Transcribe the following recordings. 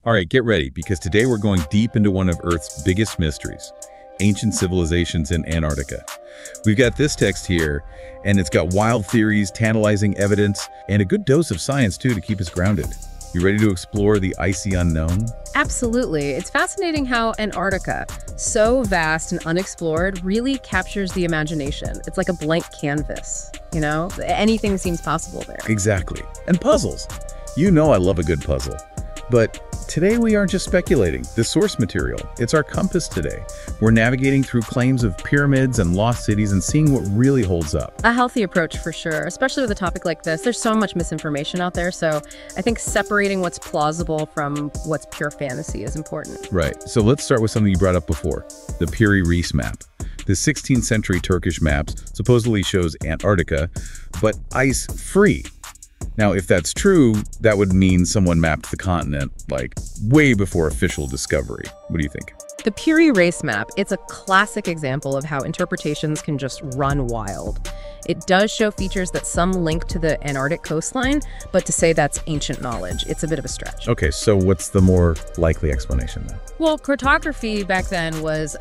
All right, get ready, because today we're going deep into one of Earth's biggest mysteries, ancient civilizations in Antarctica. We've got this text here, and it's got wild theories, tantalizing evidence, and a good dose of science, too, to keep us grounded. You ready to explore the icy unknown? Absolutely. It's fascinating how Antarctica, so vast and unexplored, really captures the imagination. It's like a blank canvas, you know? Anything seems possible there. Exactly. And puzzles. You know I love a good puzzle. But today we aren't just speculating. The source material, it's our compass today. We're navigating through claims of pyramids and lost cities and seeing what really holds up. A healthy approach for sure, especially with a topic like this. There's so much misinformation out there, so I think separating what's plausible from what's pure fantasy is important. Right. So let's start with something you brought up before, the Piri Reis map. The 16th century Turkish maps supposedly shows Antarctica, but ice-free. Now, if that's true, that would mean someone mapped the continent, like, way before official discovery. What do you think? The Piri Reis map, it's a classic example of how interpretations can just run wild. It does show features that some link to the Antarctic coastline, but to say that's ancient knowledge, it's a bit of a stretch. Okay, so what's the more likely explanation then? Well, cartography back then was,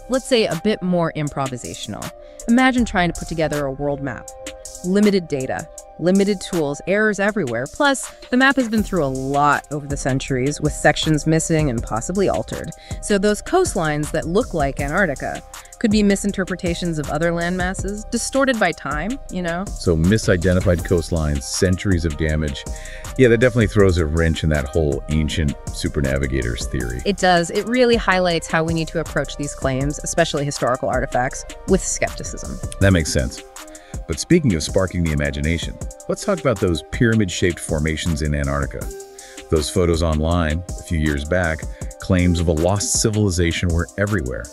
let's say, a bit more improvisational. Imagine trying to put together a world map. Limited data, limited tools, errors everywhere. Plus, the map has been through a lot over the centuries, with sections missing and possibly altered. So those coastlines that look like Antarctica could be misinterpretations of other land masses, distorted by time, you know? So misidentified coastlines, centuries of damage. Yeah, that definitely throws a wrench in that whole ancient supernavigators theory. It does. It really highlights how we need to approach these claims, especially historical artifacts, with skepticism. That makes sense. But speaking of sparking the imagination, let's talk about those pyramid-shaped formations in Antarctica. Those photos online, a few years back, claims of a lost civilization were everywhere.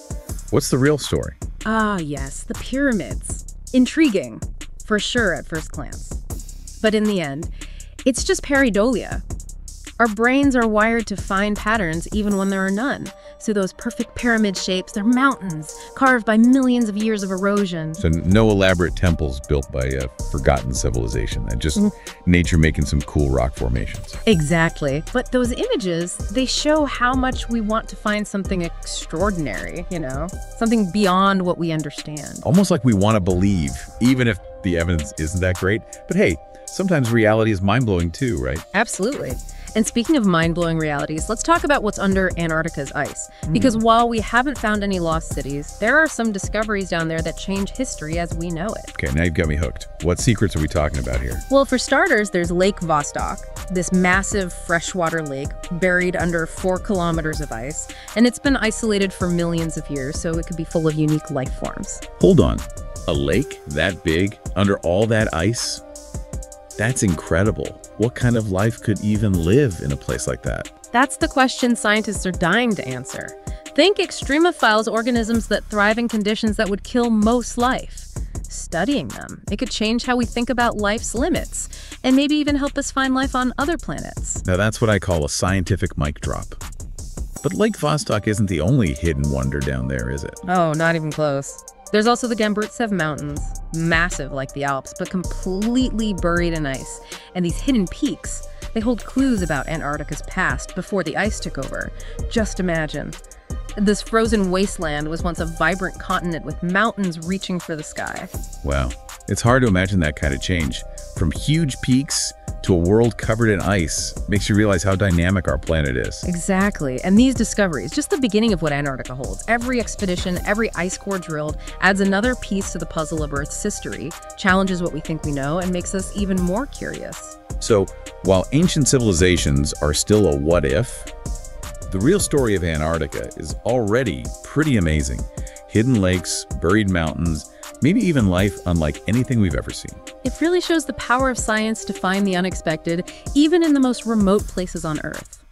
What's the real story? Ah, yes, the pyramids. Intriguing, for sure at first glance. But in the end, it's just pareidolia. Our brains are wired to find patterns even when there are none. So those perfect pyramid shapes, they're mountains, carved by millions of years of erosion. So no elaborate temples built by a forgotten civilization, and just nature making some cool rock formations. Exactly. But those images, they show how much we want to find something extraordinary, you know? Something beyond what we understand. Almost like we want to believe, even if the evidence isn't that great. But hey, sometimes reality is mind-blowing too, right? Absolutely. And speaking of mind-blowing realities, let's talk about what's under Antarctica's ice. Because while we haven't found any lost cities, there are some discoveries down there that change history as we know it. Okay, now you've got me hooked. What secrets are we talking about here? Well, for starters, there's Lake Vostok, this massive freshwater lake buried under 4 kilometers of ice. And it's been isolated for millions of years, so it could be full of unique life forms. Hold on. A lake that big, under all that ice? That's incredible. What kind of life could even live in a place like that? That's the question scientists are dying to answer. Think extremophiles, organisms that thrive in conditions that would kill most life. Studying them, it could change how we think about life's limits, and maybe even help us find life on other planets. Now that's what I call a scientific mic drop. But Lake Vostok isn't the only hidden wonder down there, is it? Oh, not even close. There's also the Gamburtsev Mountains, massive like the Alps, but completely buried in ice. And these hidden peaks, they hold clues about Antarctica's past before the ice took over. Just imagine. This frozen wasteland was once a vibrant continent with mountains reaching for the sky. Wow. It's hard to imagine that kind of change. From huge peaks to a world covered in ice makes you realize how dynamic our planet is. Exactly. And these discoveries, just the beginning of what Antarctica holds. Every expedition, every ice core drilled adds another piece to the puzzle of Earth's history, challenges what we think we know, and makes us even more curious. So, while ancient civilizations are still a what if, the real story of Antarctica is already pretty amazing. Hidden lakes, buried mountains, maybe even life unlike anything we've ever seen. It really shows the power of science to find the unexpected, even in the most remote places on Earth.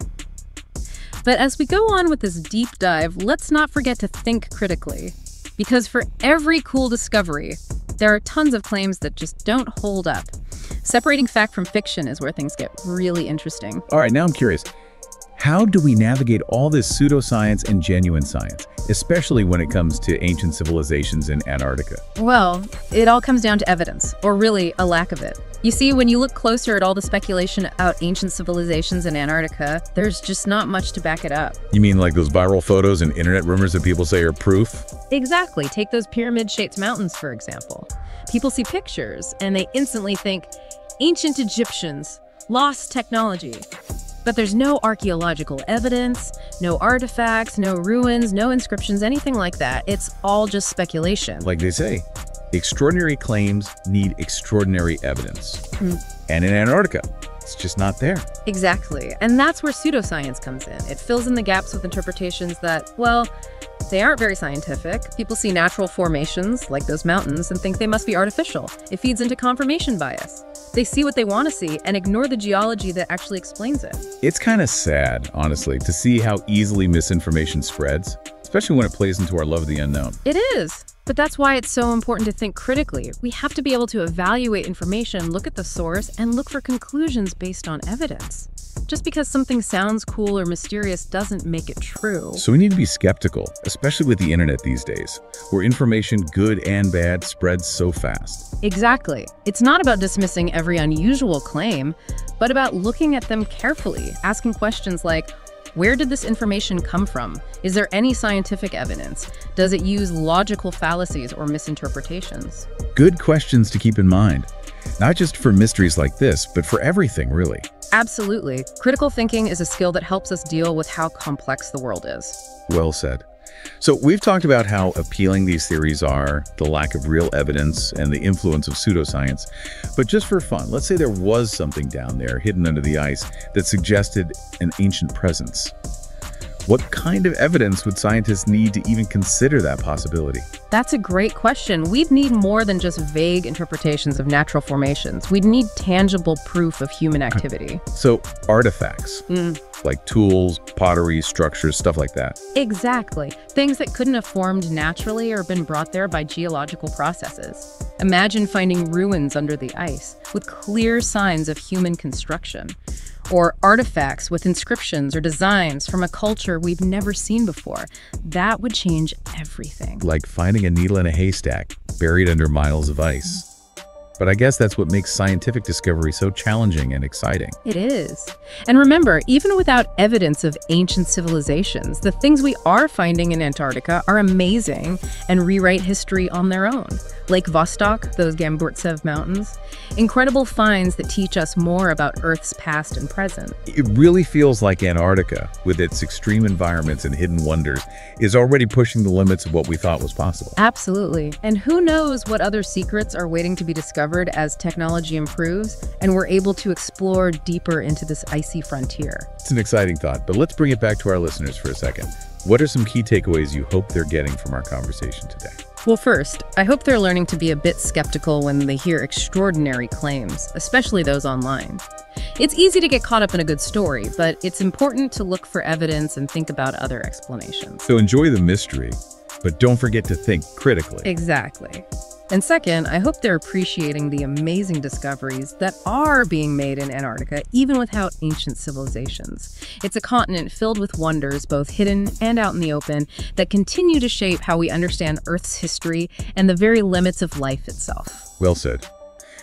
But as we go on with this deep dive, let's not forget to think critically. Because for every cool discovery, there are tons of claims that just don't hold up. Separating fact from fiction is where things get really interesting. All right, now I'm curious. How do we navigate all this pseudoscience and genuine science, especially when it comes to ancient civilizations in Antarctica? Well, it all comes down to evidence, or really a lack of it. You see, when you look closer at all the speculation about ancient civilizations in Antarctica, there's just not much to back it up. You mean like those viral photos and internet rumors that people say are proof? Exactly. Take those pyramid-shaped mountains, for example. People see pictures, and they instantly think, ancient Egyptians, lost technology. But there's no archaeological evidence, no artifacts, no ruins, no inscriptions, anything like that. It's all just speculation. Like they say, extraordinary claims need extraordinary evidence. And in Antarctica, it's just not there. Exactly. And that's where pseudoscience comes in. It fills in the gaps with interpretations that, well, they aren't very scientific. People see natural formations, like those mountains, and think they must be artificial. It feeds into confirmation bias. They see what they want to see and ignore the geology that actually explains it. It's kind of sad, honestly, to see how easily misinformation spreads, especially when it plays into our love of the unknown. It is. But that's why it's so important to think critically. We have to be able to evaluate information, look at the source, and look for conclusions based on evidence. Just because something sounds cool or mysterious doesn't make it true. So we need to be skeptical, especially with the internet these days, where information, good and bad, spreads so fast. Exactly. It's not about dismissing every unusual claim, but about looking at them carefully, asking questions like, where did this information come from? Is there any scientific evidence? Does it use logical fallacies or misinterpretations? Good questions to keep in mind, not just for mysteries like this, but for everything, really. Absolutely. Critical thinking is a skill that helps us deal with how complex the world is. Well said. So we've talked about how appealing these theories are, the lack of real evidence, and the influence of pseudoscience. But just for fun, let's say there was something down there hidden under the ice that suggested an ancient presence. What kind of evidence would scientists need to even consider that possibility? That's a great question. We'd need more than just vague interpretations of natural formations. We'd need tangible proof of human activity. So artifacts, like tools, pottery, structures, stuff like that. Exactly. Things that couldn't have formed naturally or been brought there by geological processes. Imagine finding ruins under the ice with clear signs of human construction. Or artifacts with inscriptions or designs from a culture we've never seen before. That would change everything. Like finding a needle in a haystack, buried under miles of ice. But I guess that's what makes scientific discovery so challenging and exciting. It is. And remember, even without evidence of ancient civilizations, the things we are finding in Antarctica are amazing and rewrite history on their own. Lake Vostok, those Gamburtsev mountains, incredible finds that teach us more about Earth's past and present. It really feels like Antarctica, with its extreme environments and hidden wonders, is already pushing the limits of what we thought was possible. Absolutely. And who knows what other secrets are waiting to be discovered as technology improves and we're able to explore deeper into this icy frontier. It's an exciting thought, but let's bring it back to our listeners for a second. What are some key takeaways you hope they're getting from our conversation today? Well, first, I hope they're learning to be a bit skeptical when they hear extraordinary claims, especially those online. It's easy to get caught up in a good story, but it's important to look for evidence and think about other explanations. So enjoy the mystery, but don't forget to think critically. Exactly. And second, I hope they're appreciating the amazing discoveries that are being made in Antarctica, even without ancient civilizations. It's a continent filled with wonders, both hidden and out in the open, that continue to shape how we understand Earth's history and the very limits of life itself. Well said.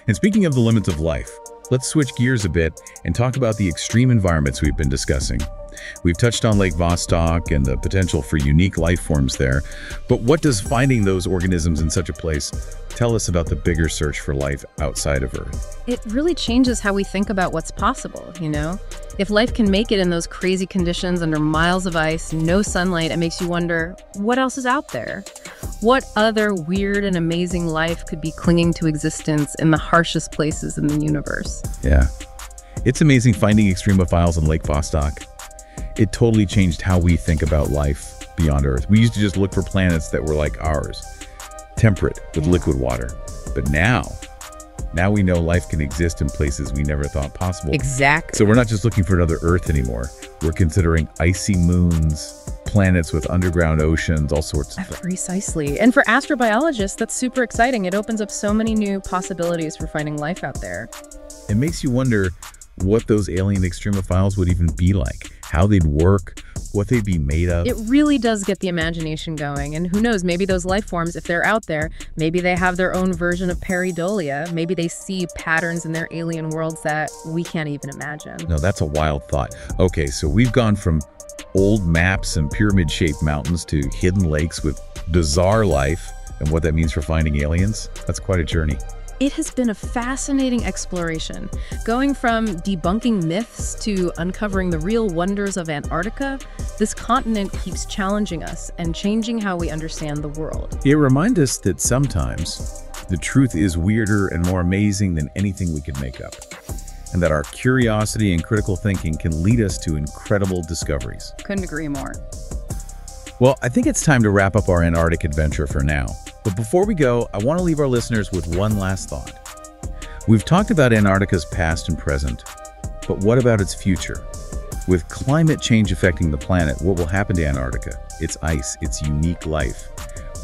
And speaking of the limits of life, let's switch gears a bit and talk about the extreme environments we've been discussing. We've touched on Lake Vostok and the potential for unique life forms there, but what does finding those organisms in such a place tell us about the bigger search for life outside of Earth? It really changes how we think about what's possible, you know? If life can make it in those crazy conditions under miles of ice, no sunlight, it makes you wonder, what else is out there? What other weird and amazing life could be clinging to existence in the harshest places in the universe? Yeah. It's amazing finding extremophiles on Lake Vostok. It totally changed how we think about life beyond Earth. We used to just look for planets that were like ours, temperate with liquid water. But now we know life can exist in places we never thought possible. Exactly. So we're not just looking for another Earth anymore. We're considering icy moons, planets with underground oceans, all sorts of things. Precisely. And for astrobiologists, that's super exciting. It opens up so many new possibilities for finding life out there. It makes you wonder what those alien extremophiles would even be like, how they'd work, what they'd be made of. It really does get the imagination going, and who knows, maybe those life forms, if they're out there, maybe they have their own version of pareidolia. Maybe they see patterns in their alien worlds that we can't even imagine. No, that's a wild thought. Okay, so we've gone from old maps and pyramid-shaped mountains to hidden lakes with bizarre life and what that means for finding aliens. That's quite a journey. It has been a fascinating exploration, going from debunking myths to uncovering the real wonders of Antarctica. This continent keeps challenging us and changing how we understand the world. It reminds us that sometimes the truth is weirder and more amazing than anything we could make up, and that our curiosity and critical thinking can lead us to incredible discoveries. Couldn't agree more. Well, I think it's time to wrap up our Antarctic adventure for now. But before we go, I want to leave our listeners with one last thought. We've talked about Antarctica's past and present, but what about its future? With climate change affecting the planet, what will happen to Antarctica, its ice, its unique life?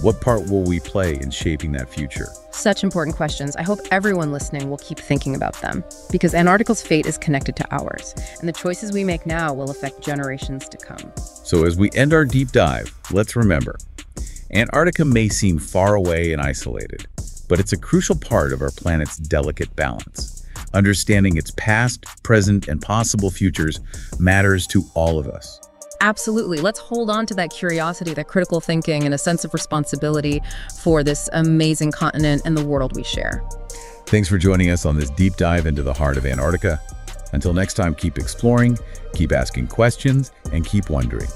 What part will we play in shaping that future? Such important questions. I hope everyone listening will keep thinking about them, because Antarctica's fate is connected to ours, and the choices we make now will affect generations to come. So as we end our deep dive, let's remember, Antarctica may seem far away and isolated, but it's a crucial part of our planet's delicate balance. Understanding its past, present, and possible futures matters to all of us. Absolutely. Let's hold on to that curiosity, that critical thinking, and a sense of responsibility for this amazing continent and the world we share. Thanks for joining us on this deep dive into the heart of Antarctica. Until next time, keep exploring, keep asking questions, and keep wondering.